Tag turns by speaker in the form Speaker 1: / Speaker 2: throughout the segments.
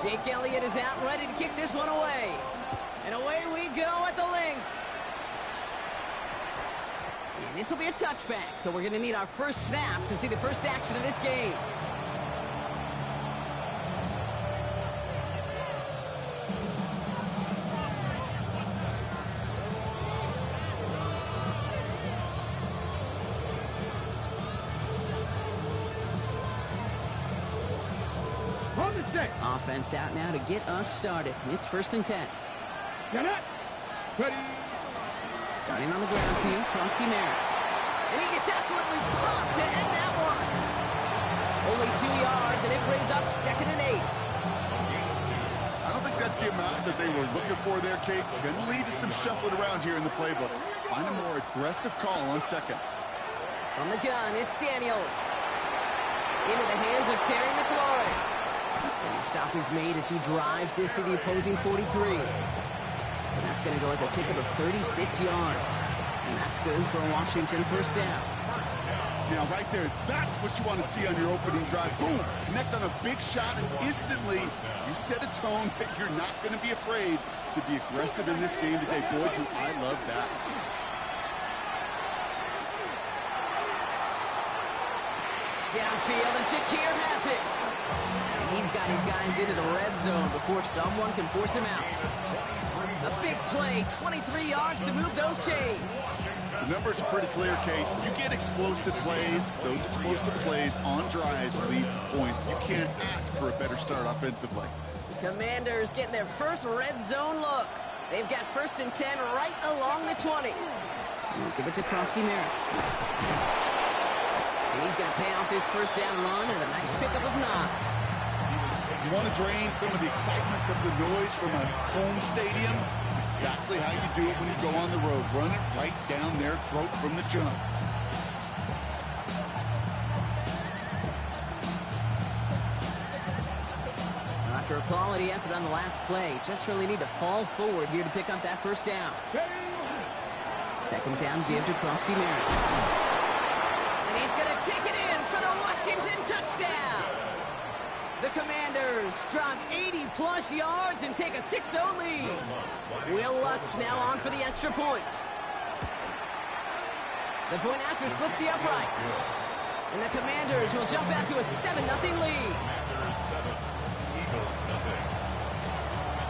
Speaker 1: Jake Elliott is out ready to kick this one away. And away we go at the link. And this will be a touchback, so we're going to need our first snap to see the first action of this game. Offense out now to get us started. It's 1st and 10.
Speaker 2: Get it. Ready.
Speaker 1: Starting on the ground to you, Kronsky Merritt. And he gets absolutely popped to end that one. Only 2 yards, and it brings up 2nd and 8.
Speaker 3: I don't think that's the amount that they were looking for there, Kate. Going to lead to some shuffling around here in the playbook. Find a more aggressive call on 2nd.
Speaker 1: From the gun, it's Daniels. Into the hands of Terry McLaurin. And the stop is made as he drives this to the opposing 43. So that's going to go as a pickup of 36 yards. And that's good for a Washington first down.
Speaker 3: Now, right there, that's what you want to see on your opening drive. Boom! Connect on a big shot, and instantly you set a tone that you're not going to be afraid to be aggressive in this game today. Boy, do I love that.
Speaker 1: Downfield, and Shakir has it. And he's got his guys into the red zone before someone can force him out. A big play, 23 yards to move those chains.
Speaker 3: The numbers are pretty clear, Kate. You get explosive plays. Those explosive plays on drives lead to points. You can't ask for a better start offensively.
Speaker 1: Commanders getting their first red zone look. They've got 1st and 10 right along the 20. We'll give it to Kronsky Merritt. And he's going to pay off his first down run and a nice pickup of 9.
Speaker 3: You want to drain some of the excitements of the noise from a home stadium? It's exactly how you do it when you go on the road. Run it right down their throat from the jump.
Speaker 1: After a quality effort on the last play, just really need to fall forward here to pick up that first down. 2nd down give to Kronsky Merritt. And he's going to take it in for the Washington touchdown. The Commanders drop 80-plus yards and take a 6-0 lead. Will Lutz now on for the extra point. The point after splits the upright. And the Commanders will jump out to a 7-0 lead.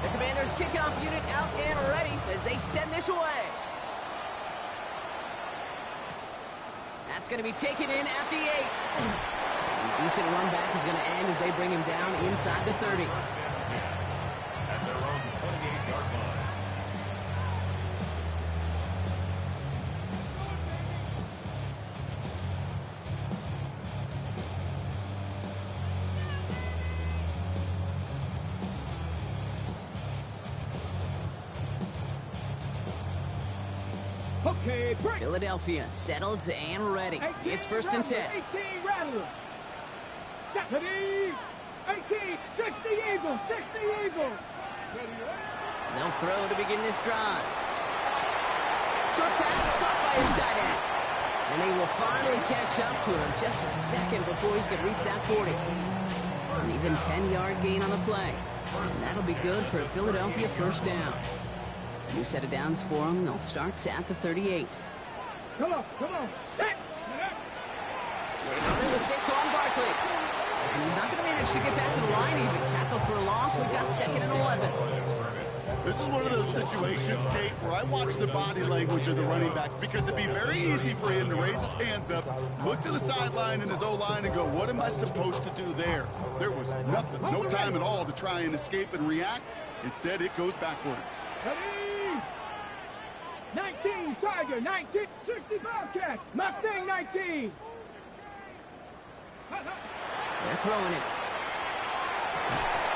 Speaker 1: The Commanders kickoff unit out and ready as they send this away. That's going to be taken in at the 8. The decent run back is going to end as they bring him down inside the 30.
Speaker 4: At their own 28-yard line.
Speaker 2: Okay, break.
Speaker 1: Philadelphia settled and ready.
Speaker 2: 18,
Speaker 1: It's 1st and 10.
Speaker 2: 18, Rattler. Ready. 18, 60 Eagles, 60 Eagles.
Speaker 1: They'll throw to begin this drive. Short pass caught by his tight end. And they will finally catch up to him just a second before he could reach that 40. An even 10-yard gain on the play. And that'll be good for a Philadelphia first down. New set of downs for them. They'll start at the 38.
Speaker 2: Come on, come on. Set.
Speaker 1: Waiting with Saquon Barkley. And he's not going to manage to get back to the line even. Tackle for a loss. We've got 2nd and 11.
Speaker 3: This is one of those situations, Kate, where I watch the body language of the running back because it'd be very easy for him to raise his hands up, look to the sideline in his O-line and go, what am I supposed to do there? There was nothing, no time at all to try and escape and react. Instead, it goes backwards.
Speaker 2: Ready. 19, Tiger, 19, 60 Bobcat. Mustang, 19.
Speaker 1: They're throwing it.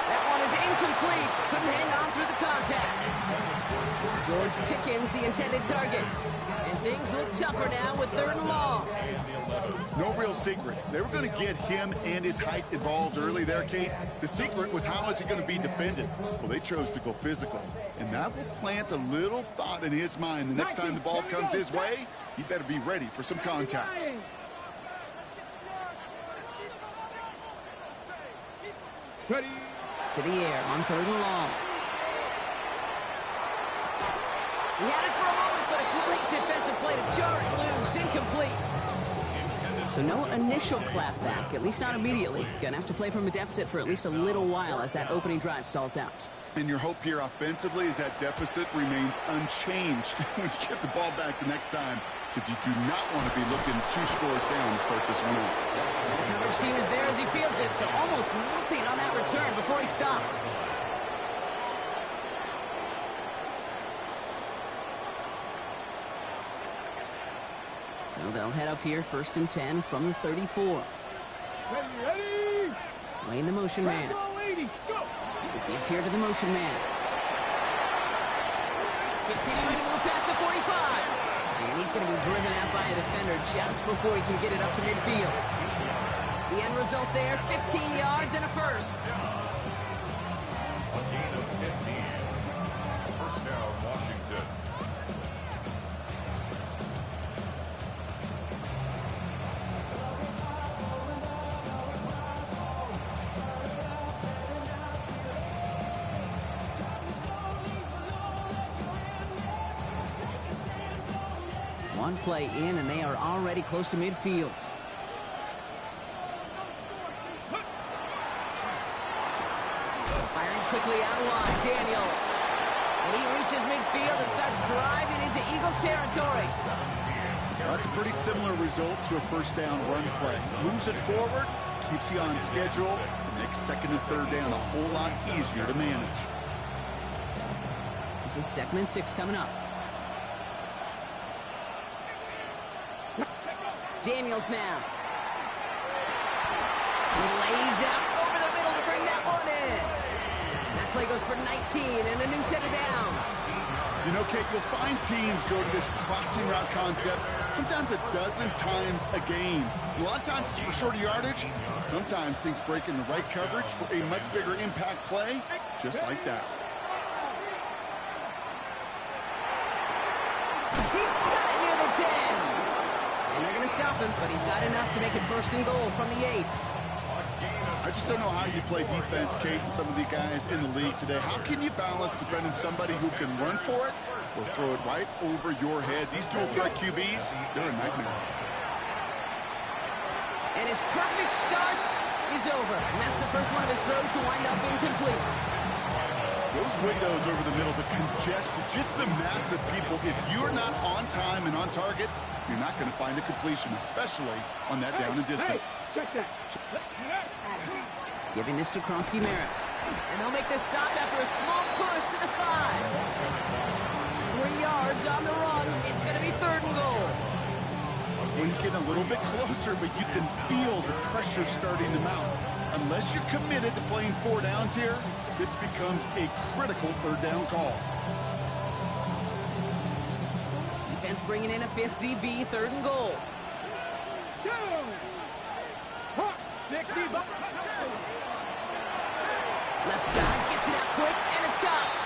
Speaker 1: That one is incomplete. Couldn't hang on through the contact. George Pickens, the intended target. And things look tougher now with 3rd and long.
Speaker 3: No real secret. They were going to get him and his height involved early there, Kate. The secret was how is he going to be defended? Well, they chose to go physical. And that will plant a little thought in his mind. The next time the ball comes his way, he better be ready for some contact.
Speaker 2: Ready.
Speaker 1: To the air on 3rd and long. He had it for a moment, but a great defensive play to jar it loose. Incomplete. So no initial clapback, at least not immediately. Gonna have to play from a deficit for at least a little while as that opening drive stalls out.
Speaker 3: And your hope here offensively is that deficit remains unchanged when you get the ball back the next time, because you do not want to be looking 2 scores down to start this one out.
Speaker 1: And the coverage team is there as he fields it, so almost nothing on that return before he stopped. So they'll head up here, 1st and 10 from the 34.
Speaker 2: Ready.
Speaker 1: Laying the motion man. The give here to the motion man. Continuing to move past the 45. And he's going to be driven out by a defender just before he can get it up to midfield. The end result there, 15 yards and a first.
Speaker 4: A gain of 15. First down, Washington.
Speaker 1: One play in, and they are already close to midfield. Firing quickly out of line, Daniels. And he reaches midfield and starts driving into Eagles territory.
Speaker 3: That's a pretty similar result to a first down run play. Moves it forward, keeps you on schedule, makes 2nd and 3rd down a whole lot easier to manage.
Speaker 1: This is 2nd and 6 coming up. Daniels now. He lays out over the middle to bring that one in. That play goes for 19 and a new set of downs.
Speaker 3: You know, Kate, you'll find teams go to this crossing route concept sometimes a dozen times a game. A lot of times it's for shorter yardage. Sometimes things break in the right coverage for a much bigger impact play, just like that.
Speaker 1: He's got it near the 10. And they're going to stop him, but he got enough to make it 1st and goal from the 8.
Speaker 3: I just don't know how you play defense, Kate, and some of the guys in the league today. How can you balance defending somebody who can run for it or throw it right over your head? These dual threat QBs, they're a nightmare.
Speaker 1: And his perfect start is over. And that's the first one of his throws to wind up incomplete.
Speaker 3: Those windows over the middle, the congestion, just the mass of people. If you're not on time and on target, you're not going to find a completion, especially on that down and distance.
Speaker 1: Giving this to Kronsky Merritt. And they'll make this stop after a small push to the 5. 3 yards on the run. It's going to be 3rd and goal.
Speaker 3: Well, you get a little bit closer, but you can feel the pressure starting to mount. Unless you're committed to playing 4 downs here, this becomes a critical 3rd down call.
Speaker 1: Defense bringing in a 5th DB, 3rd and goal. Left side gets it out quick, and it's caught.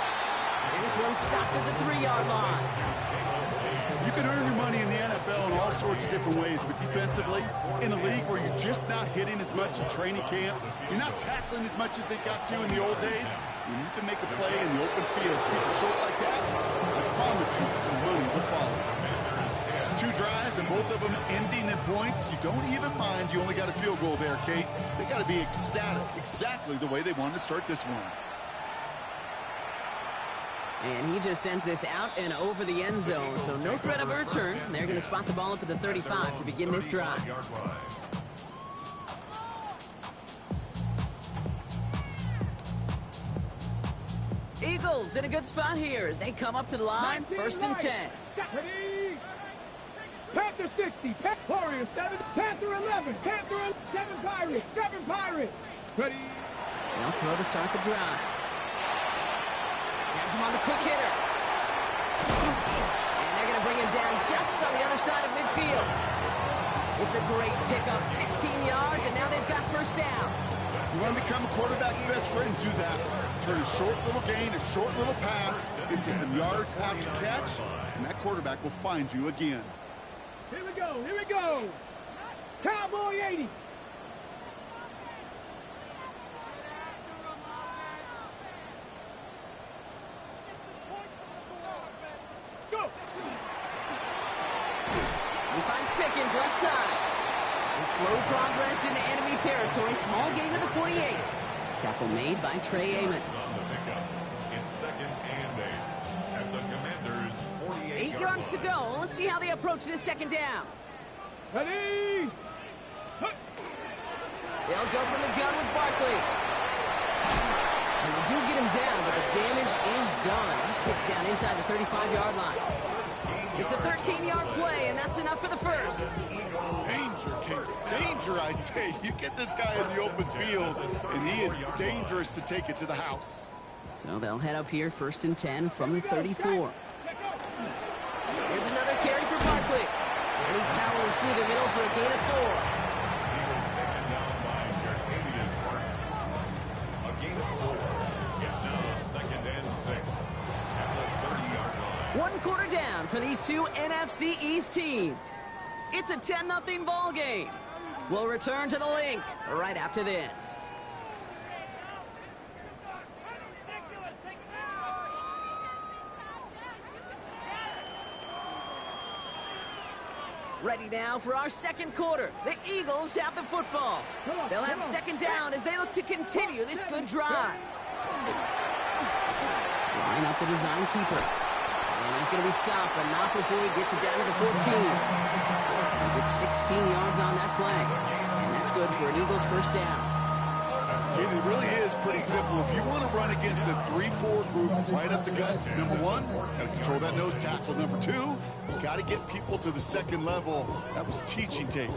Speaker 1: And this one's stopped at the 3-yard line.
Speaker 3: You can earn your money in the NFL in all sorts of different ways, but defensively, in a league where you're just not hitting as much in training camp, you're not tackling as much as they got to in the old days, when you can make a play in the open field, keep it short like that, I promise you some money will follow. 2 drives, and both of them ending in points. You don't even mind you only got a field goal there, Kate. They got to be ecstatic, exactly the way they wanted to start this one.
Speaker 1: And he just sends this out and over the end zone, so no threat of a return. They're going to spot the ball up at the 35 to begin this drive. Eagles in a good spot here as they come up to the line, 1st and 10.
Speaker 2: Panther 60, Warriors 7, Panther 11, Panther 7 Pirates, 7 Pirates. Ready?
Speaker 1: They'll throw to start the drive. Has him on the quick hitter. And they're going to bring him down just on the other side of midfield. It's a great pickup, 16 yards, and now they've got 1st down.
Speaker 3: You want to become a quarterback's best friend, do that. Turn a short little gain, a short little pass into some yards after catch, and that quarterback will find you again.
Speaker 2: Here we go, here we go. Cowboy 80.
Speaker 1: Pickens left side. And slow progress into enemy territory. Small gain to the 48. Tackle made by Trey Amos.
Speaker 4: On the pickup. It's 2nd and 8 at the Commanders' 48.
Speaker 1: 8 yards to go. Let's see how they approach this 2nd down.
Speaker 2: Ready?
Speaker 1: They'll go from the gun with Barkley. And they do get him down, but the damage is done. This gets down inside the 35-yard line. It's a 13-yard play, and that's enough for the first.
Speaker 3: Danger, Case. Danger, I say. You get this guy in the open field, and he is dangerous to take it to the house.
Speaker 1: So they'll head up here, 1st and 10 from the 34. Here's another carry for Barkley. And he powers through the middle for a gain of 4.
Speaker 4: He was taken down by Jartavius Mark. A gain of 4. It's now 2nd and 6 at the 30-yard line.
Speaker 1: 1 quarter down for these two NFC East teams. It's a 10-0 ball game. We'll return to the link right after this. Ready now for our 2nd quarter. The Eagles have the football. They'll have 2nd down as they look to continue this good drive. Line up the design keeper. And he's going to be stopped, but not before he gets it down to the 14. He gets 16 yards on that play. And that's good for an Eagles 1st down.
Speaker 3: It really is pretty simple. If you want to run against a 3-4 group right up the gut, number 1, got to control that nose tackle. Number 2, got to get people to the 2nd level. That was teaching tape.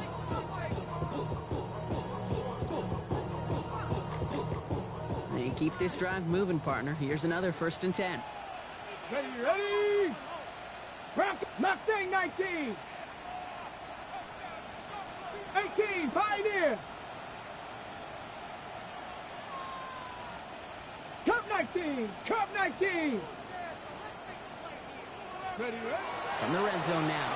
Speaker 1: They keep this drive moving, partner. Here's another 1st and 10.
Speaker 2: Ready? Mustang 19. 18, Pioneer. Cup 19, Cup 19. Ready?
Speaker 1: From the red zone now.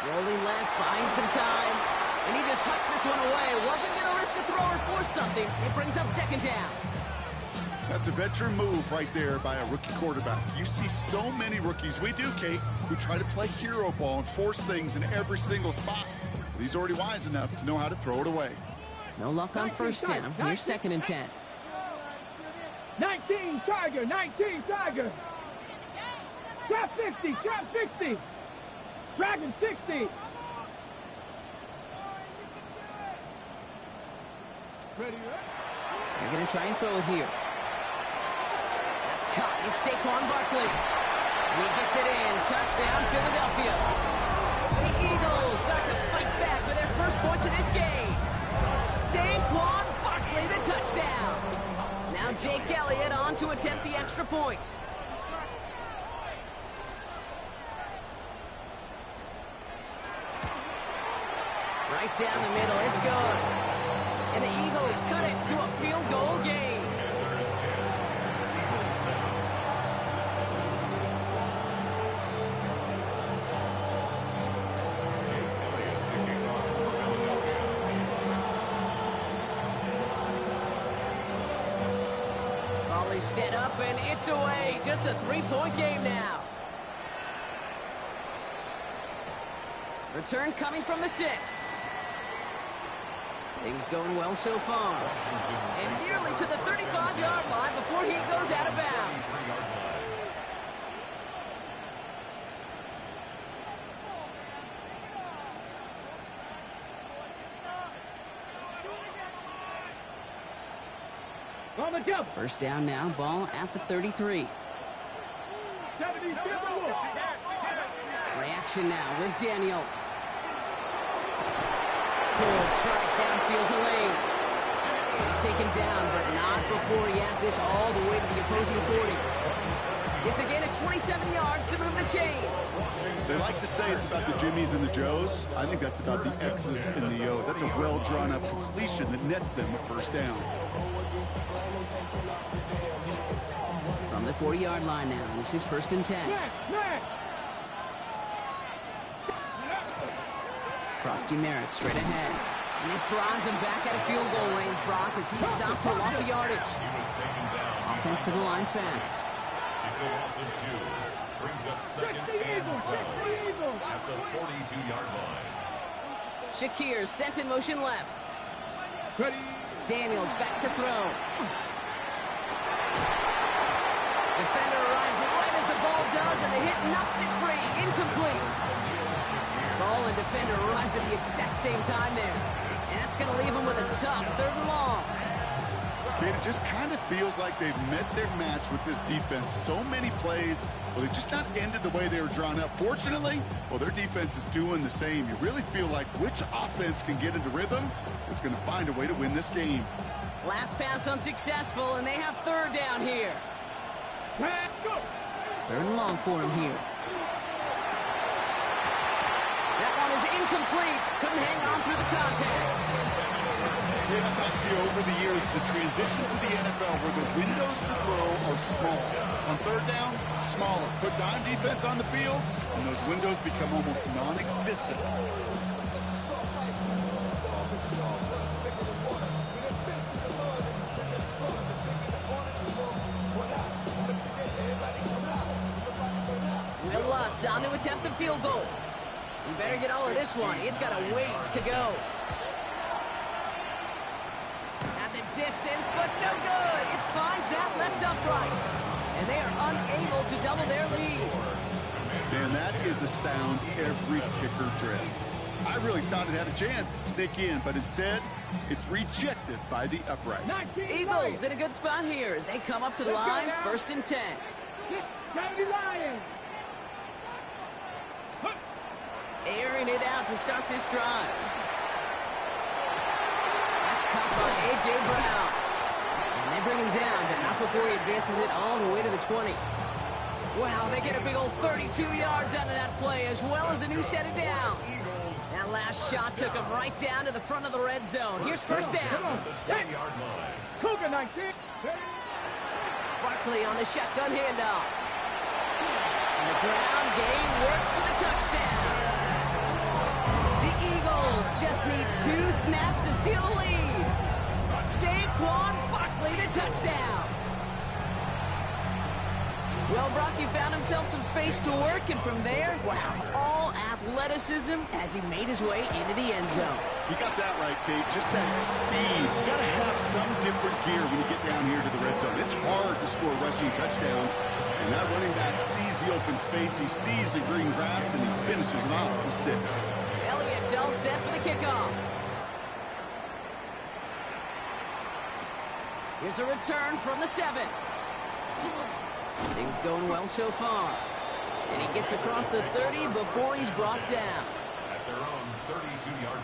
Speaker 1: Rolling left, buying some time. And he just hucks this one away. Wasn't going to risk a throw or force something. It brings up 2nd down.
Speaker 3: That's a veteran move right there by a rookie quarterback. You see so many rookies, we do, Kate, who try to play hero ball and force things in every single spot. But he's already wise enough to know how to throw it away.
Speaker 1: No luck on 1st down. Here's 2nd and 10.
Speaker 2: 19, Tiger, 19, Tiger. Trap 50, trap 60. Dragon 60. Ready?
Speaker 1: They're going to try and throw it here. That's caught. It's Saquon Barkley. He gets it in. Touchdown, Philadelphia. The Eagles start to fight back for their first points of this game. Saquon Barkley, the touchdown. Now Jake Elliott on to attempt the extra point. Right down the middle, it's good. And the Eagles cut it to a field goal game.
Speaker 4: Commanders 10, Eagles 7. Jake Elliott to kick off for Philadelphia.
Speaker 1: Ball is set up and it's away. Just a 3-point game now. Return coming from the 6. Things going well so far. And nearly to the 35-yard line before he goes out of bounds.
Speaker 2: On the jump.
Speaker 1: 1st down now, ball at the 33.
Speaker 2: 70,
Speaker 1: Reaction now with Daniels. Cold strike downfield to Lane. He's taken down, but not before he has this all the way to the opposing 40. It's a gain of 27 yards to move the chains.
Speaker 3: They like to say it's about the Jimmies and the Joes. I think that's about the X's and the O's. That's a well-drawn-up completion that nets them a 1st down.
Speaker 1: From the 40-yard line now, this is 1st and 10. Krusty Merritt straight ahead. And this drives him back out of field goal range, Brock, as he's stopped for loss of yardage.
Speaker 4: He was taken down.
Speaker 1: Offense to the line fast.
Speaker 4: It's a loss of 2. brings up second and 12 at the 42-yard line.
Speaker 1: Shakir sent in motion left.
Speaker 2: Ready.
Speaker 1: Daniels back to throw. Defender arrives right as the ball does, and the hit knocks it free. Incomplete. Ball and defender arrived at the exact same time there. And that's going to leave him with a tough 3rd and long.
Speaker 3: Okay, it just kind of feels like they've met their match with this defense. So many plays, well, they just not ended the way they were drawn up. Fortunately, well, their defense is doing the same. You really feel like which offense can get into rhythm is going to find a way to win this game.
Speaker 1: Last pass unsuccessful, and they have 3rd down here.
Speaker 2: Pass, go.
Speaker 1: 3rd and long for him here. That one is incomplete. Couldn't hang on through the contact.
Speaker 3: I've talked to you over the years, the transition to the NFL where the windows to throw are small. On 3rd down, smaller. Put dime defense on the field, and those windows become almost non-existent.
Speaker 1: Will Lutz on to attempt the field goal. You better get all of this one. It's got a ways to go. Distance, but no good. It finds that left upright. And they are unable to double their lead.
Speaker 3: Man, that is a sound every kicker dreads. I really thought it had a chance to sneak in, but instead, it's rejected by the upright.
Speaker 1: Eagles in a good spot here as they come up to the line. 1st and 10.
Speaker 2: 70 Lions.
Speaker 1: Airing it out to start this drive. Caught by A.J. Brown. And they bring him down, but not before he advances it all the way to the 20. Wow, they get a big old 32 yards out of that play, as well as a new set of downs. That last shot took him right down to the front of the red zone. Here's 1st down.
Speaker 2: Cougar 19.
Speaker 1: Barkley on the shotgun handoff. And the ground game works for the touchdown. The Eagles just need 2 snaps to steal the lead. Saquon Barkley, the touchdown. Well, Brock, he found himself some space to work, and from there, wow, all athleticism as he made his way into the end zone.
Speaker 3: You got that right, Kate. Just that speed. You got to have some different gear when you get down here to the red zone. It's hard to score rushing touchdowns, and that running back sees the open space, he sees the green grass, and he finishes it off with 6.
Speaker 1: Elliott's all set for the kickoff. Here's a return from the 7. Things going well so far. And he gets across the 30 before he's brought down.
Speaker 4: At their own 32-yard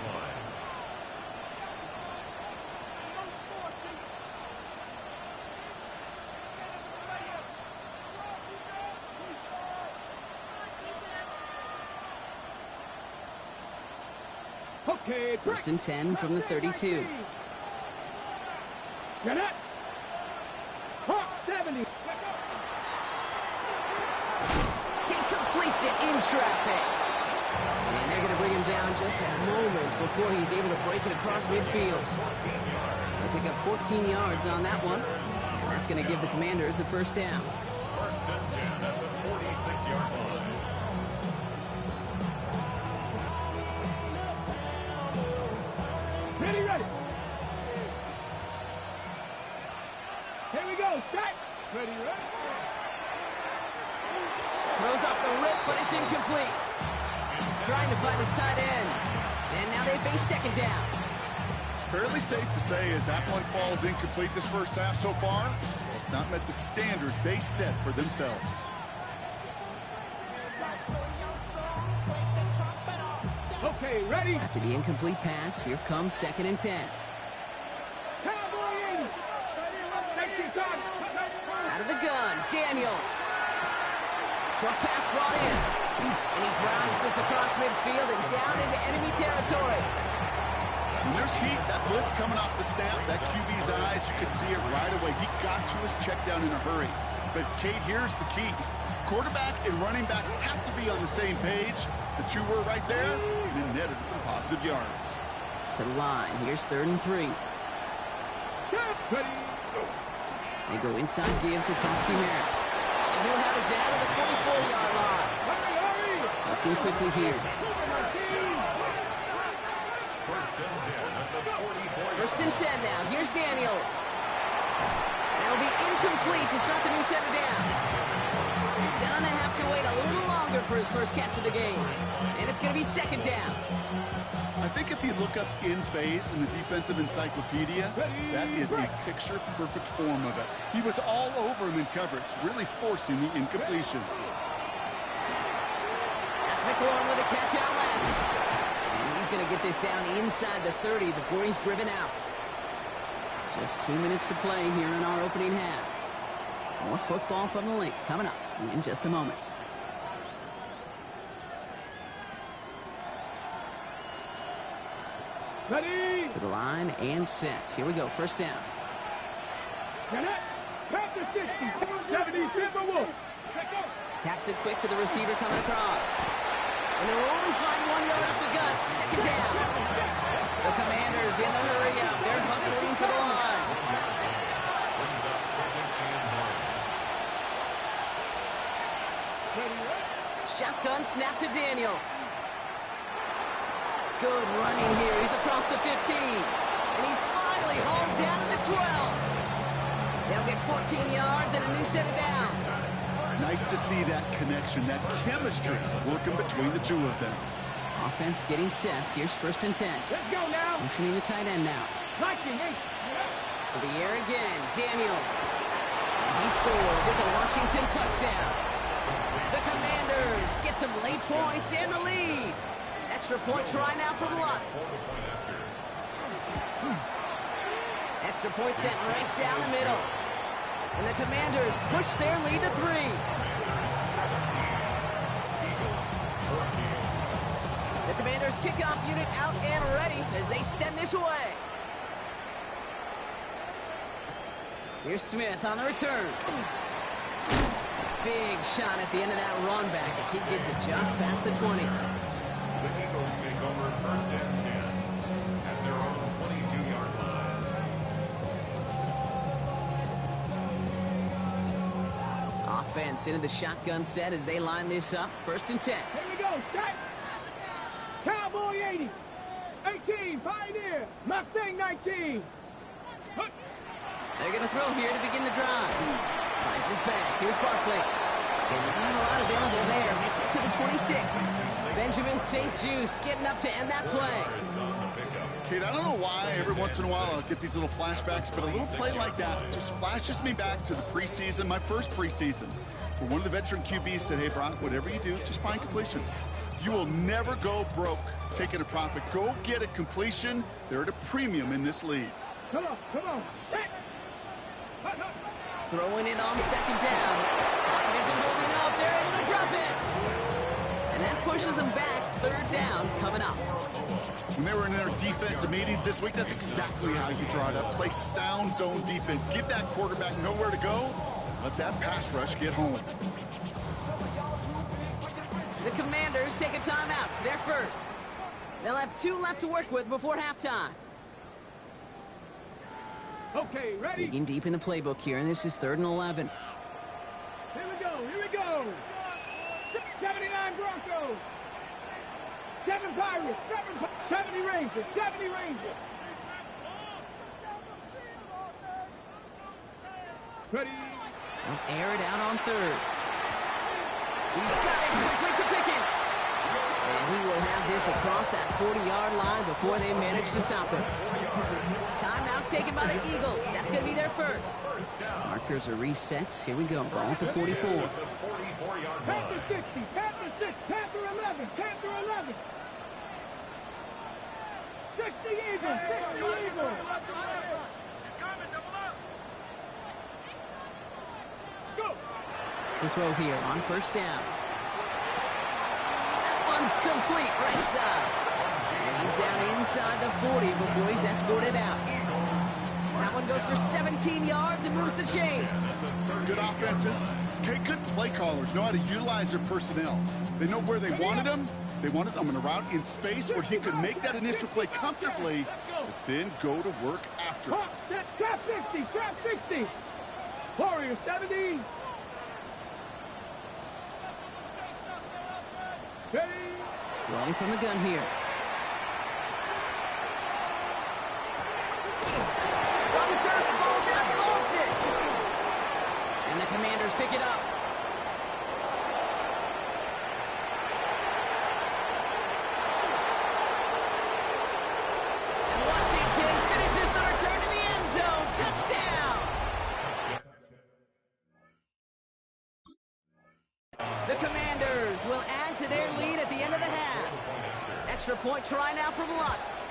Speaker 4: line.
Speaker 2: Okay,
Speaker 1: 1st and 10 from the 32.
Speaker 2: Get it. 70.
Speaker 1: He completes it in traffic. And they're going to bring him down just a moment before he's able to break it across midfield. They pick up 14 yards on that one. And that's going to give the Commanders a 1st down.
Speaker 4: 1st and 10 at the 46-yard line.
Speaker 2: Ready. Here we go. Strike. Ready.
Speaker 1: Throws off the rip, but it's incomplete. Trying to find his tight end. And now they face 2nd down.
Speaker 3: Fairly safe to say as that one falls incomplete this first half so far, well, it's not met the standard they set for themselves.
Speaker 2: Okay, ready.
Speaker 1: After the incomplete pass, here comes 2nd and 10.
Speaker 2: Cowboy in.
Speaker 1: Out of the gun, Daniels. Short pass brought in. And he drives this across midfield and down into enemy territory.
Speaker 3: When there's heat, that blitz coming off the snap, that QB's eyes, you could see it right away. He got to his check down in a hurry. But, Kate, here's the key. Quarterback and running back have to be on the same page. The 2 were right there, and it netted some positive yards.
Speaker 1: To the line. Here's 3rd and 3.
Speaker 2: Ready.
Speaker 1: They go inside give to Krosky Merritt. he'll have it down to the 44-yard line. Looking quickly here. First and 10 now. Here's Daniels. That'll be incomplete to start the new set of downs. Gonna have to wait a little longer for his first catch of the game. And it's going to be second down.
Speaker 3: I think if you look up in phase in the defensive encyclopedia, that is a picture-perfect form of it. He was all over him in coverage, really forcing the incompletion.
Speaker 1: That's McLaurin with a catch out left. And he's going to get this down inside the 30 before he's driven out. Just 2 minutes to play here in our opening half. More football from the link coming up in just a moment.
Speaker 2: Ready?
Speaker 1: To the line and set. Here we go. First down.
Speaker 2: Back to 60. 70, Silver Wolf.
Speaker 1: Taps it quick to the receiver coming across. And they'll only find 1 yard up the gut. Second down. The Commanders in the hurry up. They're hustling for the line. Shotgun snap to Daniels. Good running here. He's across the 15. And he's finally hauled down to the 12. They'll get 14 yards and a new set of downs.
Speaker 3: Nice to see that connection, that chemistry working between the two of them.
Speaker 1: Offense getting set. Here's first and 10.
Speaker 2: Let's go now.
Speaker 1: Motioning the tight end now. To the air again. Daniels. He scores. It's a Washington touchdown. The Commanders get some late points and the lead. Extra point try now from Lutz. Extra point set right down the middle. And the Commanders push their lead to 3. The Commanders kickoff unit out and ready as they send this away. Here's Smith on the return. Big shot at the end of that run back as he gets it just past the 20.
Speaker 4: The Eagles take over first and 10 at their own 22-yard line.
Speaker 1: Offense into the shotgun set as they line this up. First and 10.
Speaker 2: Here we go. Set. Cowboy 80. 18. Pioneer. Mustang 19.
Speaker 1: They're going to throw here to begin the drive. Finds his back. Here's Barkley. And not a lot available there. Makes it to the 26. Benjamin St. Just getting up to end that play.
Speaker 3: Kate, I don't know why every once in a while I'll get these little flashbacks, but a little play like that just flashes me back to the preseason, my first preseason, where one of the veteran QBs said, hey, Brock, whatever you do, just find completions. You will never go broke taking a profit. Go get a completion. They're at a premium in this league.
Speaker 2: Come on, come on.
Speaker 1: Throwing it on second down. Pocket isn't holding up. They're able to drop it. And that pushes them back. Third down coming up.
Speaker 3: When they were in their defensive meetings this week, that's exactly how you draw it up. Play sound zone defense. Give that quarterback nowhere to go. Let that pass rush get home.
Speaker 1: The Commanders take a timeout. They're first. They'll have 2 left to work with before halftime.
Speaker 2: Okay, ready?
Speaker 1: Digging deep in the playbook here, and this is 3rd and 11.
Speaker 2: Here we go, here we go. 79 Broncos. 7 Pirates, 70 Rangers, 70 Rangers. Ready?
Speaker 1: They'll air it out on 3rd. He's got it, complete to Pickett. And he will have this across that 40-yard line before they manage to stop him. Timeout taken by the Eagles. That's going to be their first. Markers are reset. Here we go. Ball at the 44.
Speaker 2: Panther 60, Panther 6, Panther 11, Panther 11. 60 Eagles, 60 Eagles. Go.
Speaker 1: To throw here on first down. That one's complete right side. And he's down inside the 40 before he's escorted out. That one goes for 17 yards and moves the chains.
Speaker 3: Good offenses. Okay, good play callers know how to utilize their personnel. They know where they wanted them. They wanted them in a route in space where he could make that initial play comfortably, but then go to work after it.
Speaker 2: Trap 60, trap 60. Warriors 70. Ready?
Speaker 1: Throwing from the gun here. From the turf, the ball's out, he lost it. And the Commanders pick it up. And Washington finishes the return to the end zone. Touchdown! The Commanders will add to their lead at the end of the half. Extra point try now from Lutz.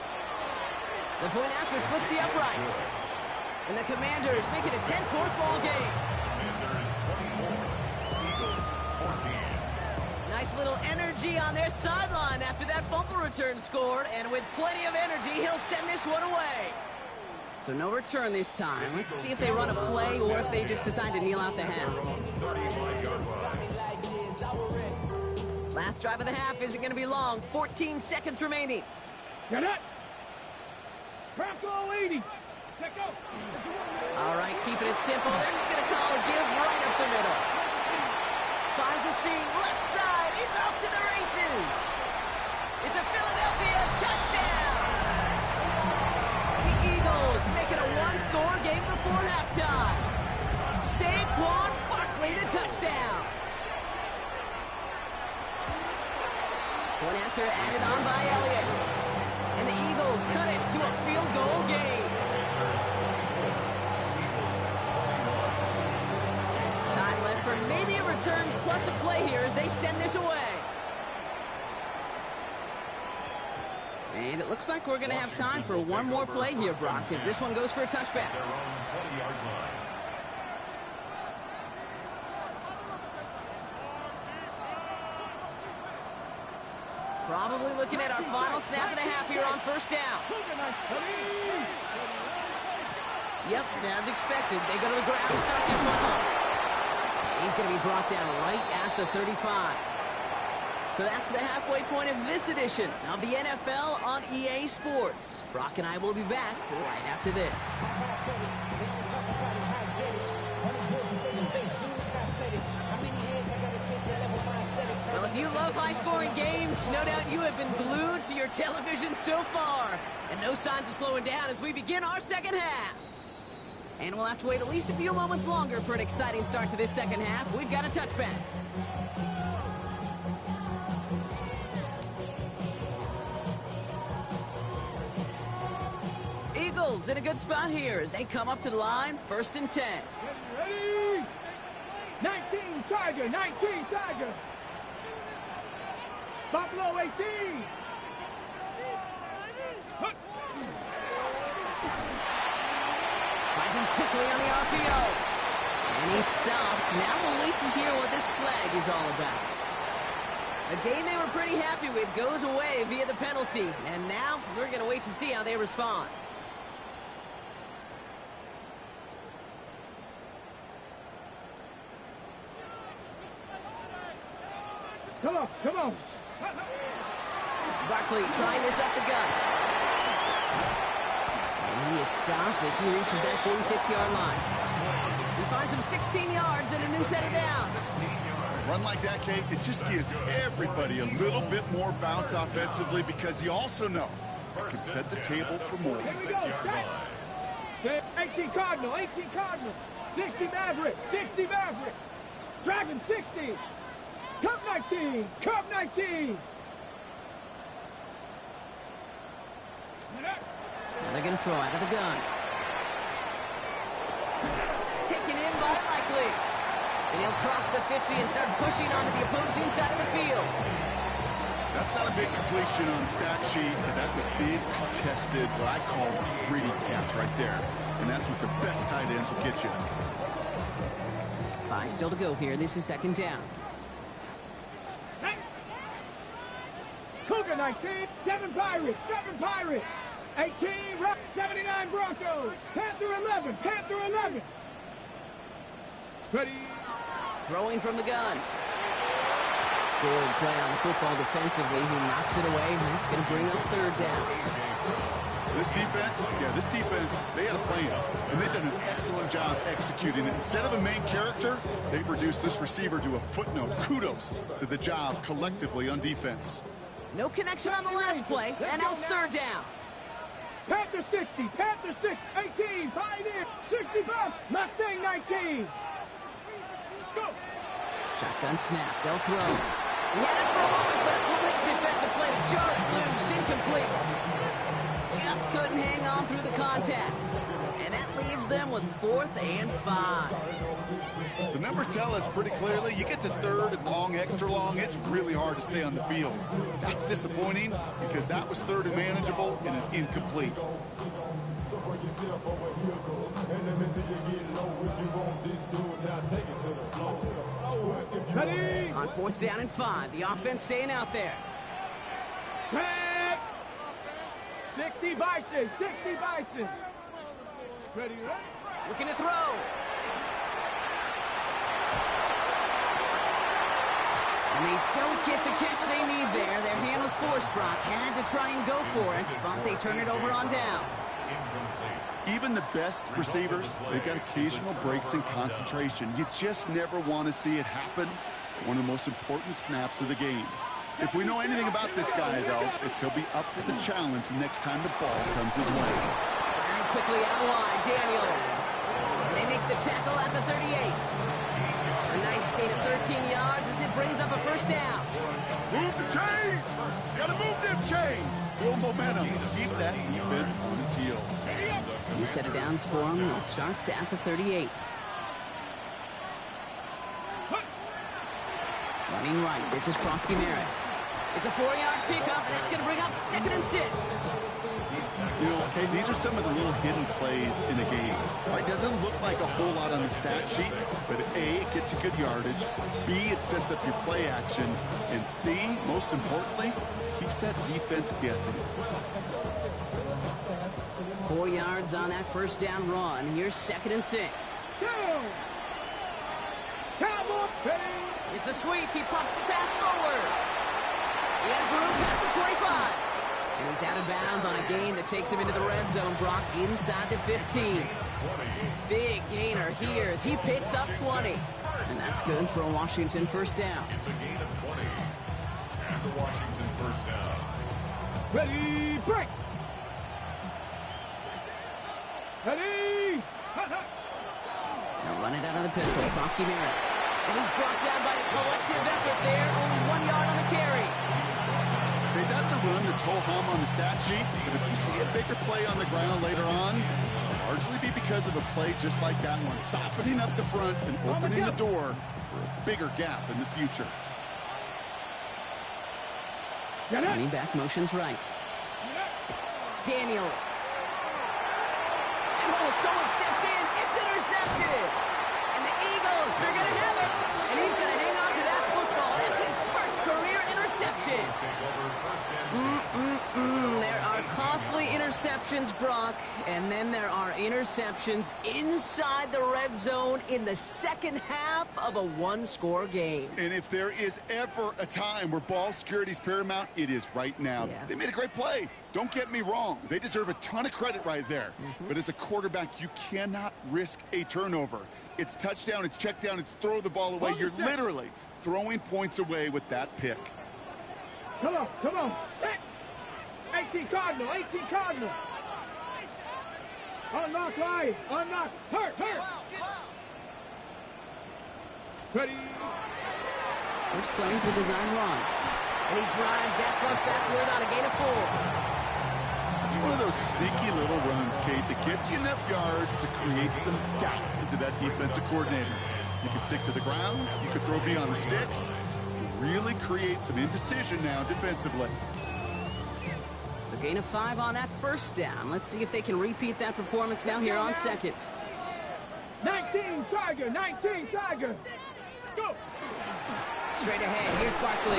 Speaker 1: The point after splits the uprights. And the Commanders make it a 10-4 ball game.
Speaker 4: Commanders 24, Eagles 14.
Speaker 1: Nice little energy on their sideline after that fumble return scored. And with plenty of energy, he'll send this one away. So no return this time. Let's see if they run a play or if they just decide to kneel out the half.
Speaker 4: 35-yard line.
Speaker 1: Last drive of the half isn't going to be long. 14 seconds remaining.
Speaker 2: Get it. Bronco 80. Let go.
Speaker 1: All right, keeping it simple. They're just going to call a give right up the middle. Finds a seam, left side. He's off to the races. It's a Philadelphia touchdown. The Eagles make it a one-score game before halftime. Saquon Barkley the touchdown. Point after added on by Elliott. And the Eagles cut it to a field goal game. Time left for maybe a return plus a play here as they send this away. And it looks like we're going to have time for one more play here, Brock, as this one goes for a touchback.
Speaker 4: Their own 20-yard line.
Speaker 1: Probably looking at our final snap of the half here on first down. Yep, as expected, they go to the ground and start this one up. He's going to be brought down right at the 35. So that's the halfway point of this edition of the NFL on EA Sports. Brock and I will be back right after this. Well, if you love high-scoring games, no doubt you have been glued to your television so far. And no signs of slowing down as we begin our second half. And we'll have to wait at least a few moments longer for an exciting start to this second half. We've got a touchback. Eagles in a good spot here as they come up to the line, 1st and 10.
Speaker 2: Ready? 19 Tiger, 19 Tiger. Buffalo 18.
Speaker 1: Finds him quickly on the RPO. And he's stopped. Now we'll wait to hear what this flag is all about. A game they were pretty happy with goes away via the penalty. And now we're going to wait to see how they respond.
Speaker 2: Come on, come on.
Speaker 1: Barkley trying this up the gut. And he is stopped as he reaches that 46-yard line. He finds him 16 yards and a new set of downs.
Speaker 3: Run like that, Kate, it just gives everybody a little bit more bounce offensively because you also know it can set the table for more.
Speaker 2: Here we go. 18 Cardinal, 18 Cardinal. 60 Maverick, 60 Maverick. Dragon 60. Cup 19, Cup 19.
Speaker 1: Now they're going to throw out of the gun. Taken in by Likely. And he'll cross the 50 and start pushing onto the opposing side of the field.
Speaker 3: That's not a big completion on the stat sheet, but that's a big contested, what I call gritty catch right there. And that's what the best tight ends will get you.
Speaker 1: 5 still to go here. This is 2nd down.
Speaker 2: Cougar 19, 7 Pirates, 7 Pirates. 18, 79 Broncos. Panther 11, Panther 11. Ready?
Speaker 1: Throwing from the gun. Good play on the football defensively. He knocks it away, and that's going to bring up 3rd down.
Speaker 3: This defense, they had a plan, and they've done an excellent job executing it. Instead of a main character, they've reduced this receiver to a footnote. Kudos to the job collectively on defense.
Speaker 1: No connection on the last play, and now it's third down.
Speaker 2: Panther 60, Panther 6, 18, Pioneer, 65, Mustang 19. Go.
Speaker 1: Shotgun snap, they'll throw. He had it for a moment, but a quick defensive play to jar it loose, incomplete. Just couldn't hang on through the contact. And that leaves them with 4th and 5.
Speaker 3: The numbers tell us pretty clearly, you get to third and long, extra long, it's really hard to stay on the field. That's disappointing because that was third and manageable and an incomplete.
Speaker 2: Ready.
Speaker 1: On 4th down and 5, the offense staying out there.
Speaker 2: Set. 60 Bison, 60 Bison. Ready, ready.
Speaker 1: Looking to throw. And they don't get the catch they need there. Their hand was forced, Brock. Had to try and go for it, but they turn it over on downs.
Speaker 3: Even the best receivers, they've got occasional breaks in concentration. You just never want to see it happen. One of the most important snaps of the game. If we know anything about this guy, though, it's he'll be up for the challenge the next time the ball comes his way.
Speaker 1: Firing quickly out wide, Daniels. And they make the tackle at the 38. A nice gain of 13 yards as it brings up a first down.
Speaker 3: Move the chains! Gotta move them chains! Build momentum. Keep that defense on its heels.
Speaker 1: New set of downs for them. It starts at the 38. Running right, this is Krosky Merritt. It's a 4-yard pickup, and that's going to bring up 2nd and 6.
Speaker 3: You know, okay, these are some of the little hidden plays in a game. Right, doesn't look like a whole lot on the stat sheet, but A, it gets you good yardage, B, it sets up your play action, and C, most importantly, keeps that defense guessing.
Speaker 1: 4 yards on that first down run. Here's 2nd and 6.
Speaker 2: Go. Cowboy. Ready.
Speaker 1: It's a sweep. He pops the pass forward. He has room past the 25. And he's out of bounds on a gain that takes him into the red zone, Brock, inside the 15. Big gainer here as he picks up 20. And that's good for a Washington first down.
Speaker 4: It's a gain of 20. And the Washington first down.
Speaker 2: Ready, break. Ready.
Speaker 1: They'll run it out of the pistol. Krosky Merritt. And he's brought down by a collective effort there. Only 1 yard on the carry.
Speaker 3: Okay, that's a run that's ho-hum on the stat sheet, but if you see a bigger play on the ground later on, it'll largely be because of a play just like that one, softening up the front and opening the door for a bigger gap in the future.
Speaker 1: Running back motions right. Daniels. And oh, someone stepped in. It's intercepted. And the Eagles are going to have it. And he's going to hang on to that football. That's his first career interception. There are costly interceptions, Brock. And then there are interceptions inside the red zone in the second half of a one-score game.
Speaker 3: And if there is ever a time where ball security is paramount, it is right now.
Speaker 1: Yeah.
Speaker 3: They made a great play. Don't get me wrong. They deserve a ton of credit right there. But as a quarterback, you cannot risk a turnover. It's touchdown, it's check down, it's throw the ball away. You're literally throwing points away with that pick.
Speaker 2: Come on, come on. 18 Cardinal, 18 Cardinal. Unlock right, unlock. Hurt. Ready.
Speaker 1: First plays the design run. And he drives that front backward on a gain of 4.
Speaker 3: It's one of those sneaky little runs, Kate, that gets you enough yards to create some doubt into that defensive coordinator. You can stick to the ground, you can throw beyond the sticks, really create some indecision now defensively.
Speaker 1: So gain of 5 on that first down. Let's see if they can repeat that performance now here on second.
Speaker 2: 19 Tiger, 19 Tiger. Go.
Speaker 1: Straight ahead, here's Barkley.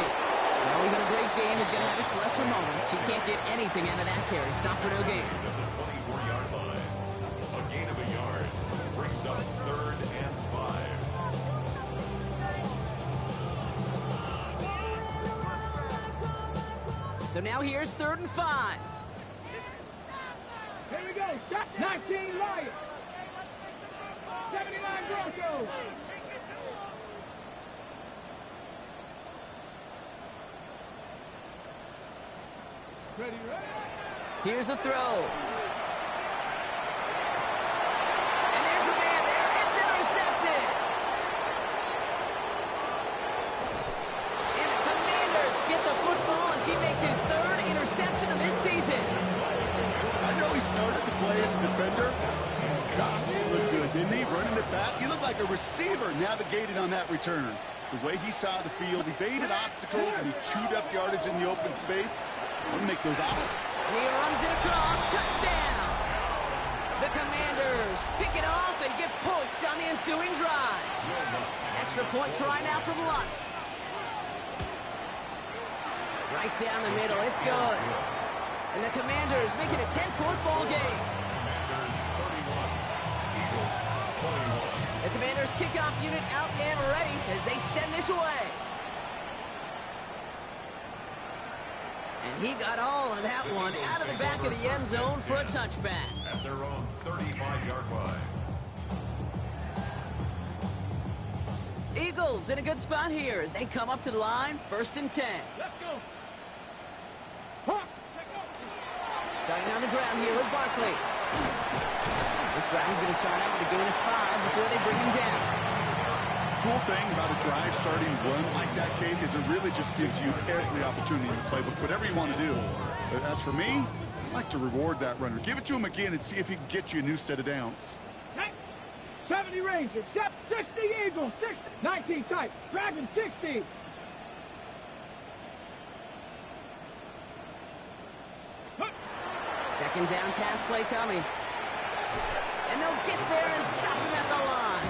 Speaker 1: Well, even a great game is going to have its lesser moments. He can't get anything out of that carry. Stop for no gain.
Speaker 4: The 24-yard line. A gain of a yard brings up 3rd and 5.
Speaker 1: So now here's 3rd and 5.
Speaker 2: go. 19 Lions. 79 Broncos. Ready, ready.
Speaker 1: Here's a throw. And there's a man there. It's intercepted. And the Commanders get the football as he makes his third interception of this season.
Speaker 3: I know he started to play as a defender. Gosh, he looked good, didn't he? Running it back. He looked like a receiver navigating on that return. The way he saw the field, he baited obstacles and he chewed up yardage in the open space. Let him make those obstacles.
Speaker 1: And he runs it across. Touchdown. The Commanders pick it off and get points on the ensuing drive. Extra point try now from Lutz. Right down the middle. It's good. And the Commanders make it a 10-point ball game.
Speaker 4: Commanders 31, Eagles 21.
Speaker 1: The Commanders kickoff unit out and ready as they send this away. And he got all of that one out of the back of the end zone for a touchback.
Speaker 4: At their own 35-yard line.
Speaker 1: Eagles in a good spot here as they come up to the line, 1st and 10.
Speaker 2: Let's go. Hawks.
Speaker 1: Starting on the ground here with Barkley. This drive is going to start out with a gain of 5 before they bring him down.
Speaker 3: Cool thing about a drive starting run like that, Kate, is it really just gives you every opportunity in the playbook, whatever you want to do. But as for me, I like to reward that runner. Give it to him again and see if he can get you a new set of downs.
Speaker 2: 70 Rangers, 60 Eagles, 60, 19 tight, Dragon 60.
Speaker 1: Second down pass play coming. And they'll get there and stop him at the line.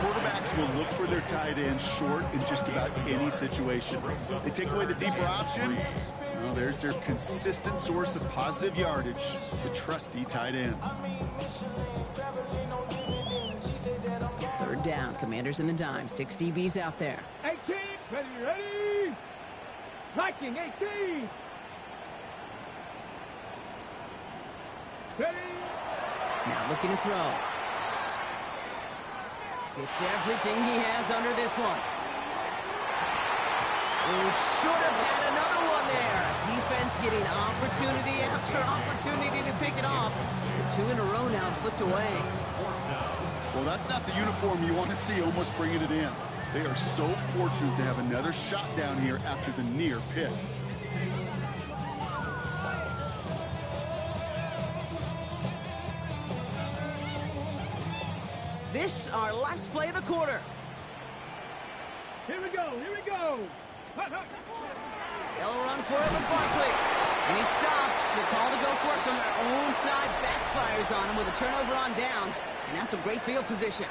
Speaker 3: Quarterbacks will look for their tight end short in just about any situation. They take away the deeper options. Well, there's their consistent source of positive yardage, the trusty tight end.
Speaker 1: 3rd down, Commanders in the dime, 6 DBs out there.
Speaker 2: 18, ready, ready. Viking 18. Ready.
Speaker 1: Now looking to throw. Gets everything he has under this one. Oh, should have had another one there. Defense getting opportunity after opportunity to pick it off. The 2 in a row now have slipped away.
Speaker 3: Well, that's not the uniform you want to see almost bringing it in. They are so fortunate to have another shot down here after the near pick.
Speaker 1: This our last play of the quarter.
Speaker 2: Here we go, here we go.
Speaker 1: They'll run for it with Barkley. And he stops. The call to go for it from their own side backfires on him with a turnover on downs. And that's some great field position.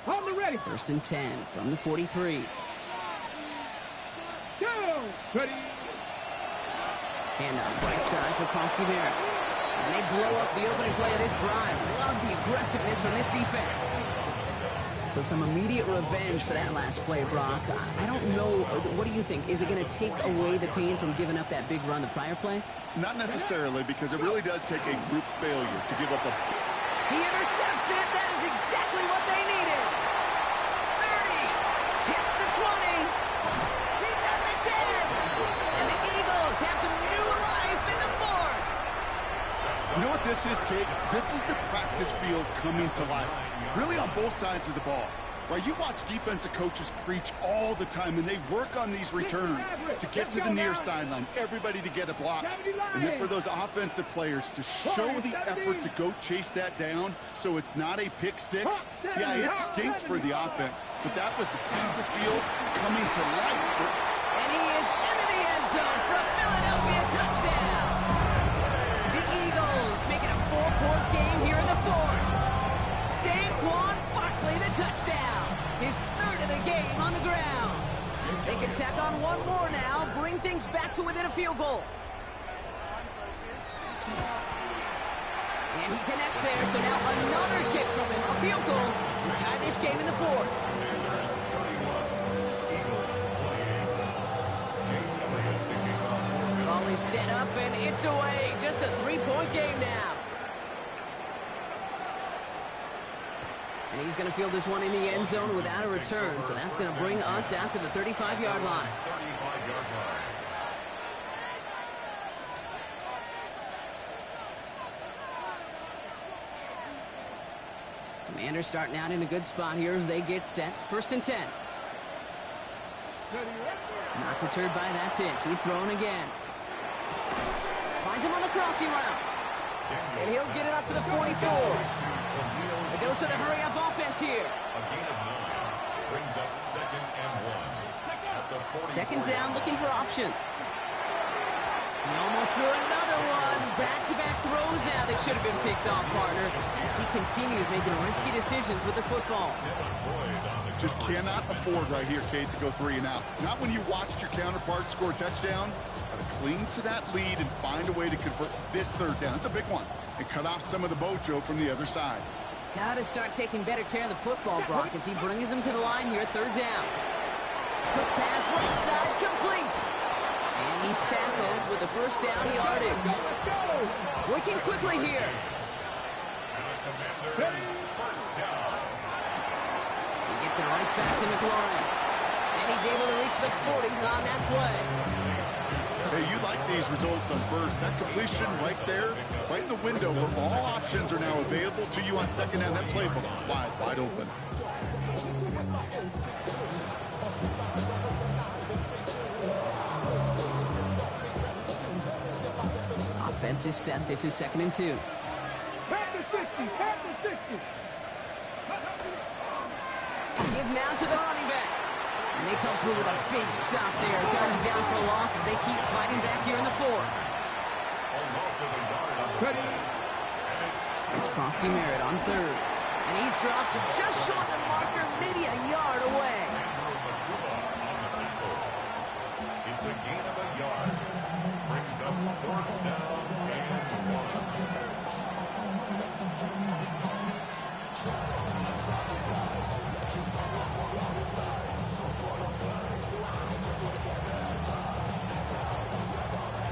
Speaker 2: On the ready.
Speaker 1: 1st and 10 from the 43.
Speaker 2: Go. Ready.
Speaker 1: Handoff right side for Krosky-Merritt. And they blow up the opening play of this drive. Love the aggressiveness from this defense. So some immediate revenge for that last play, Brock. I don't know. What do you think? Is it going to take away the pain from giving up that big run the prior play?
Speaker 3: Not necessarily, because it really does take a group failure to give up a...
Speaker 1: He intercepts it. That is exactly what they needed. 30. Hits the 20. He's at the 10. And the Eagles have some new life in the 4th.
Speaker 3: You know what this is, Kate? This is the practice field coming to life. Really on both sides of the ball. Right, you watch defensive coaches preach all the time, and they work on these returns to get to the near sideline, everybody to get a block. And then for those offensive players to show the effort to go chase that down so it's not a pick six. Yeah, it stinks for the offense, but that was the practice field coming to life.
Speaker 1: And he is into the end zone for a Philadelphia touchdown. The Eagles make it a 4-point game here in the 4th. Saquon Barkley, the touchdown. His 3rd of the game on the ground. They can tack on one more now, bring things back to within a field goal. And he connects there, so now another kick from him. A field goal to tie this game in the fourth.
Speaker 4: Commanders 31, Eagles 28. Jake Elliott taking off.
Speaker 1: Ball is set up, and it's away. Just a 3-point game now. And he's going to field this one in the end zone without a return. So that's going to bring us out to the 35-yard line.
Speaker 4: 35-yard line.
Speaker 1: Commanders starting out in a good spot here as they get set. 1st and 10. Not deterred by that pick. He's throwing again. Finds him on the crossing route. And he'll get it up to the 44. A dose of the hurry-up offense here.
Speaker 4: A gain of 9 brings up 2nd and 1. At the 44.
Speaker 1: Second down, looking for options. He almost threw another one. Back-to-back throws now that should have been picked off, partner, as he continues making risky decisions with the football.
Speaker 3: Just cannot afford right here, Kate, to go 3 and out. Not when you watched your counterpart score a touchdown. Got to cling to that lead and find a way to convert this 3rd down. It's a big one. And cut off some of the mojo from the other side.
Speaker 1: Got to start taking better care of the football, Brock, as he brings him to the line here, 3rd down. Quick pass right side, complete. And he's tackled with the 1st down yardage. Working quickly here. He gets it right back to McLaurin. And he's able to reach the 40 on that play.
Speaker 3: Hey, you like these results on 1st. That completion right there, right in the window where all options are now available to you on 2nd down. That playbook wide open.
Speaker 1: Offense is set. This is 2nd and 2.
Speaker 2: Pass the 60, pass the 60.
Speaker 1: Give now to the running back. And they come through with a big stop there. Got him down for a loss as they keep fighting back here in the 4th. It's Krosky Merritt on 3rd. And he's dropped just short of the marker, maybe a yard away.
Speaker 4: It's a gain of a yard. Brings up 4th down and 1.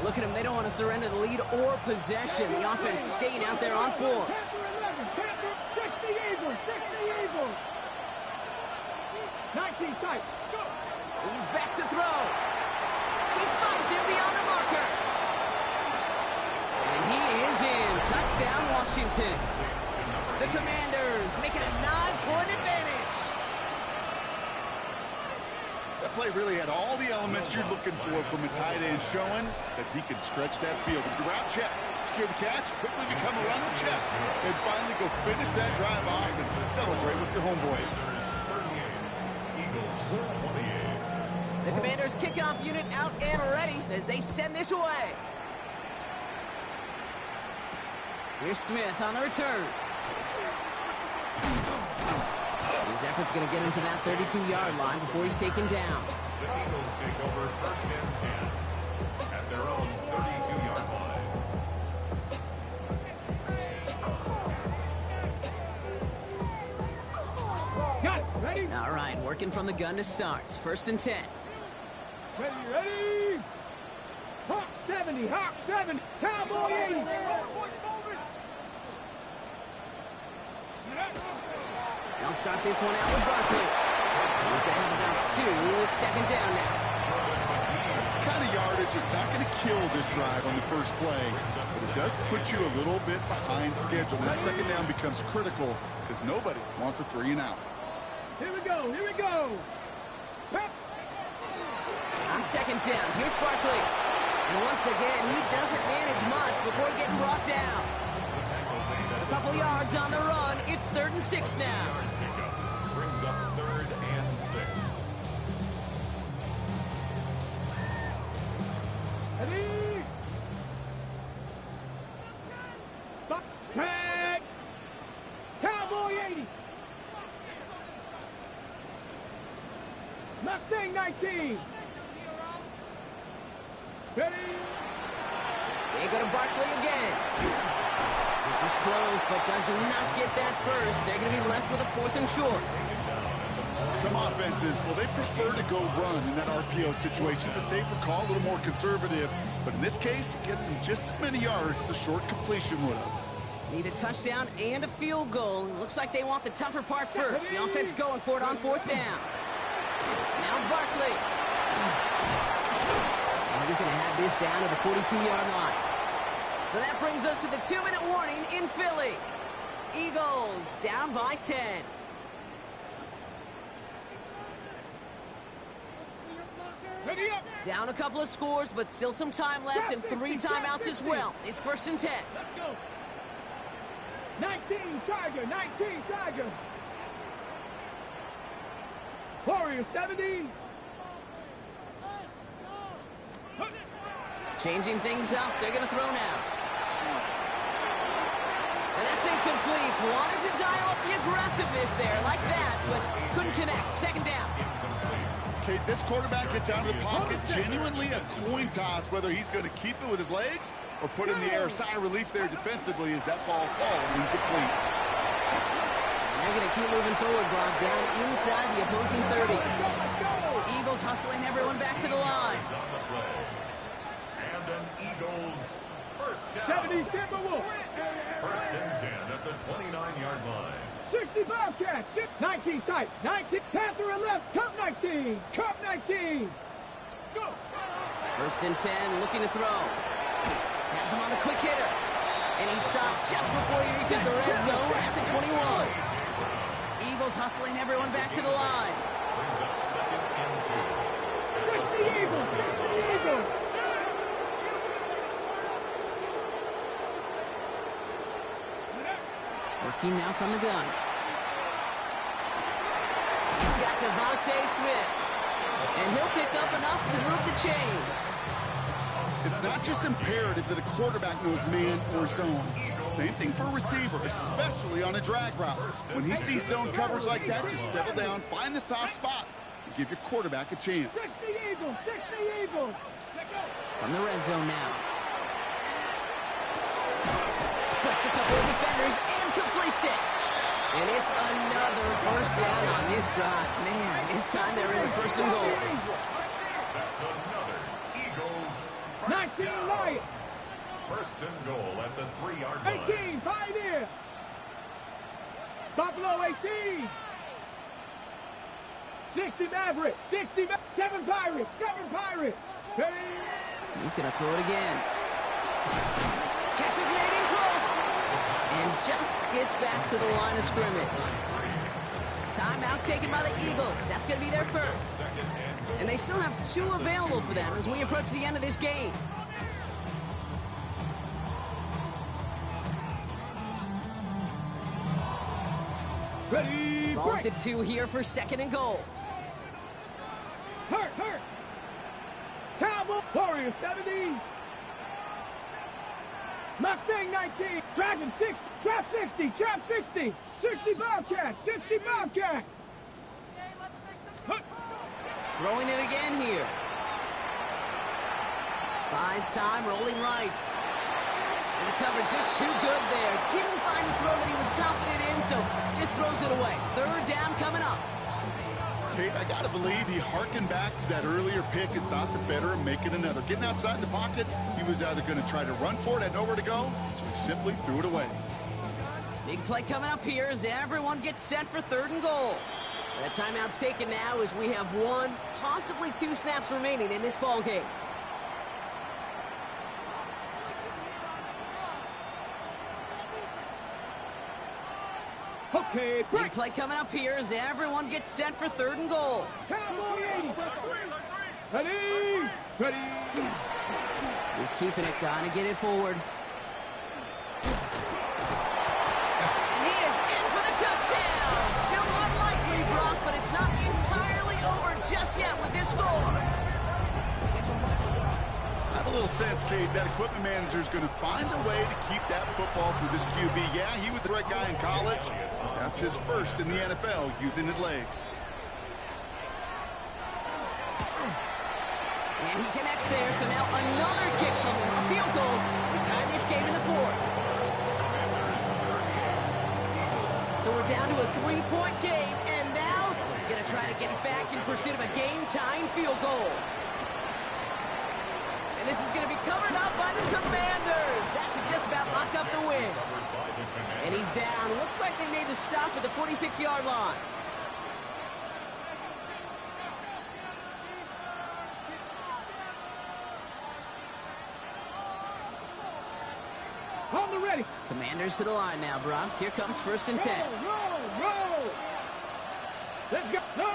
Speaker 1: Look at them. They don't want to surrender the lead or possession. The offense staying out there on 4.
Speaker 2: Panther 11, Panther 60 Eagles, 60 Eagles. 19 tight. Go.
Speaker 1: He's back to throw. He finds him beyond the marker. And he is in. Touchdown, Washington. The Commanders making a 9-point advantage.
Speaker 3: That play really had all the elements you're looking for from a tight end, showing that he can stretch that field. With the route check, secure the catch, quickly become a runner check, and finally go finish that drive off and celebrate with your homeboys.
Speaker 1: The Commanders kickoff unit out and ready as they send this away. Here's Smith on the return. His effort's going to get him to that 32-yard line before he's taken down.
Speaker 4: The Eagles take over 1st and 10 at their own 32-yard line.
Speaker 2: Got it. Ready?
Speaker 1: All right, working from the gun to start. 1st and 10.
Speaker 2: Ready, ready. Hawk 70, Hawk 70, Cowboy 80.
Speaker 1: They'll start this one out with Barkley. He's going to have about 2 with 2nd down now.
Speaker 3: That's the kind of yardage that's not going to kill this drive on the first play, but it does put you a little bit behind schedule. That 2nd down becomes critical because nobody wants a 3 and out.
Speaker 2: Here we go, here we go.
Speaker 1: On 2nd down, here's Barkley. And once again, he doesn't manage much before getting brought down. A couple yards on the run. It's 3rd and 6 now.
Speaker 4: Brings up 3rd and 6.
Speaker 2: Ready? Tag. Cowboy 80. Mustang 19. Ready?
Speaker 1: They go to Barkley again. This is close, but does not get that first. They're going to be left with a 4th and short.
Speaker 3: Some offenses, well, they prefer to go run in that RPO situation. It's a safer call, a little more conservative. But in this case, it gets them just as many yards as a short completion would have.
Speaker 1: Need a touchdown and a field goal. Looks like they want the tougher part first. The offense going for it on 4th down. Now Barkley. And he's going to have this down to the 42-yard line. So that brings us to the 2-minute warning in Philly. Eagles down by 10.
Speaker 2: Ready up.
Speaker 1: Down a couple of scores, but still some time left and 3 timeouts as well. It's 1st and 10.
Speaker 2: Let's go. 19 Tiger, 19 Tiger. Warriors 70.
Speaker 1: Changing things up. They're going to throw now. And that's incomplete. Wanted to dial up the aggressiveness there like that, but couldn't connect. 2nd down.
Speaker 3: Okay, this quarterback gets out of the pocket, genuinely a coin toss whether he's going to keep it with his legs or put in the air. Sigh of relief there defensively as that ball falls incomplete.
Speaker 1: And they're going to keep moving forward, Brock, down inside the opposing 30. Eagles hustling everyone back to the line.
Speaker 4: And an Eagles first down.
Speaker 2: 70 Timberwolves.
Speaker 4: 1st and 10 at the 29-yard line.
Speaker 2: 60 Bobcats. 19 tight. 19. Panther and left. Cup 19. Cup 19. Go.
Speaker 1: 1st and 10, looking to throw. Has him on a quick hitter. And he stops just before he reaches the red zone at the 21. Eagles hustling everyone back to the line.
Speaker 4: Brings up 2nd and 2.
Speaker 2: It's the Eagles. It's the Eagles.
Speaker 1: Working now from the gun. He's got Devontae Smith. And he'll pick up enough to move the chains.
Speaker 3: It's not just imperative that a quarterback knows man or zone. Same thing for a receiver, especially on a drag route. When he sees zone coverage like that, just settle down, find the soft spot, and give your quarterback a chance.
Speaker 2: 60 Eagles. 60 Eagles.
Speaker 1: From the red zone now. Splits a couple of defenders and completes it. And it's another 1st down on this drive. Man, this time they're in the 1st and goal.
Speaker 4: That's another Eagles
Speaker 2: 19 Lions.
Speaker 4: 1st and goal at the 3-yard line.
Speaker 2: 18 Pioneer. Buffalo 18. 60 Maverick. 60 7 Pirates. 7 Pirates. Ready?
Speaker 1: He's going to throw it again. Catch is made in close. And just gets back to the line of scrimmage. Timeout taken by the Eagles. That's going to be their first. And they still have 2 available for them as we approach the end of this game.
Speaker 2: Ready?
Speaker 1: Ball at
Speaker 2: Break.
Speaker 1: the 2 here for 2nd and goal.
Speaker 2: Hurt. Cowboy. Warriors 70. Mustang 19. Dragon 6. Trap 60. Trap 60. 60 Bobcat. 60 Bobcat.
Speaker 1: Throwing it again here. Buys time, rolling right. And the coverage just too good there. Didn't find the throw that he was confident in, so just throws it away. 3rd down coming up.
Speaker 3: Kate, I got to believe he harkened back to that earlier pick and thought the better of making another. Getting outside the pocket, he was either going to try to run for it, had nowhere to go, so he simply threw it away.
Speaker 1: Big play coming up here as everyone gets set for 3rd and goal. That timeout's taken now as we have 1, possibly 2 snaps remaining in this ball game.
Speaker 2: Okay,
Speaker 1: Big
Speaker 2: break.
Speaker 1: play coming up here as everyone gets set for 3rd and goal.
Speaker 2: Cowboy 80. Ready? Ready?
Speaker 1: He's keeping it, gonna get it forward. And he is in for the touchdown. Still unlikely, Brock, but it's not entirely over just yet with this score.
Speaker 3: I have a little sense, Kate, that equipment manager is going to find a way to keep that football for this QB. Yeah, he was a great guy in college. That's his first in the NFL using his legs.
Speaker 1: And he connects there, so now another kick from him. A field goal. We tie this game in the 4th. So we're down to a 3-point game, and now gonna try to get it back in pursuit of a game-tying field goal. And this is gonna be covered up by the Commanders. That should just about lock up the win. And he's down. Looks like they made the stop at the 46-yard line.
Speaker 2: On the ready.
Speaker 1: Commanders to the line now, Brock. Here comes 1st and 10.
Speaker 2: Roll. Let's go. No.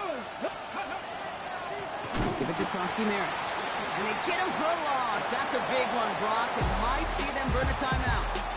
Speaker 1: Give it to Krosky Merritt. And they get him for a loss. That's a big one, Brock. They might see them burn a timeout.